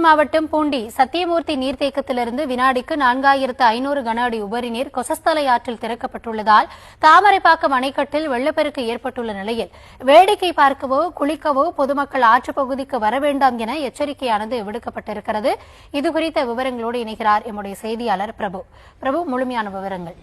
மாவட்டம் பூண்டி சத்தியமூர்த்தி நீர்த்தேக்கத்திலிருந்து வினாடிக்கு 4500 கன அடி உபரி நீர் கொசஸ்தலை ஆற்றில் திறக்கப்பட்டுள்ளதால் தாமரைப்பாக்கம் அணைக்கட்டில் வெள்ளப்பெருக்கு ஏற்பட்டுள்ள நிலையில் வேடிக்கை பார்க்கவோ குளிக்கவோ பொதுமக்கள் ஆற்றுப் பகுதிக்கு வர வேண்டாம் என எச்சரிக்கையானது விடுக்கப்பட்டிருக்கிறது. இதுகுறித்த விவரங்களோடு இணைகிறார் எம்முடைய செய்தியாளர் பிரபு. முழுமையான விவரங்கள்.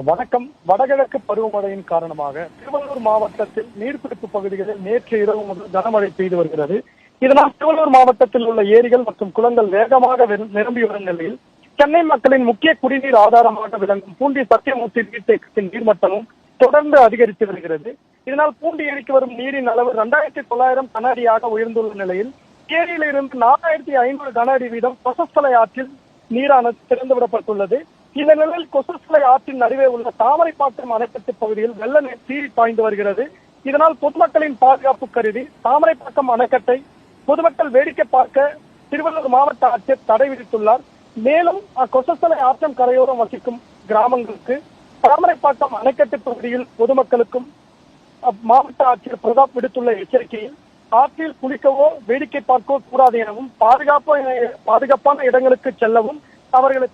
வணக்கம். வடகிழக்கு பருவமழையின் காரணமாக திருவள்ளூர் மாவட்டத்தில் நீர்பிடிப்பு பகுதிகளில் நேற்று இரவு முதல் கனமழை பெய்து வருகிறது. இதனால் திருவள்ளூர் மாவட்டத்தில் உள்ள ஏரிகள் மற்றும் குளங்கள் வேகமாக நிரம்பி வரும் நிலையில் சென்னை மக்களின் முக்கிய குடிநீர் ஆதாரமாக விளங்கும் பூண்டி சத்தியமூர்த்தி நீர்த்தேக்கத்தின் நீர்மட்டமும் தொடர்ந்து அதிகரித்து வருகிறது. இதனால் பூண்டி ஏரிக்கு வரும் நீரின் அளவு 2900 கன அடியாக உயர்ந்துள்ள நிலையில் ஏரியிலிருந்து 4500 கன அடி வீதம் கொசஸ்தலை ஆற்றில் நீரானது திறந்துவிடப்பட்டுள்ளது. இந்த நிலையில் கொசஸ்தலை ஆற்றின் நடுவே உள்ள தாமரைப்பாக்கம் அணைக்கட்டு பகுதியில் வெள்ள நீர் சீறி பாய்ந்து வருகிறது. இதனால் பொதுமக்களின் பாதுகாப்பு கருதி தாமரைப்பாக்கம் அணைக்கட்டை பொதுமக்கள் வேடிக்கை பார்க்க திருவள்ளூர் மாவட்ட ஆட்சியர் தடை விதித்துள்ளார். மேலும் கொசஸ்தலை ஆற்றம் கரையோரம் வசிக்கும் கிராமங்களுக்கு தாமரைப்பாக்கம் அணைக்கட்டு பகுதியில் பொதுமக்களுக்கும் மாவட்ட ஆட்சியர் பிரதாப் விடுத்துள்ள எச்சரிக்கையில் ஆற்றில் குளிக்கவோ வேடிக்கை பார்க்கவோ கூடாது எனவும் பாதுகாப்பான இடங்களுக்கு செல்லவும் அவர்களை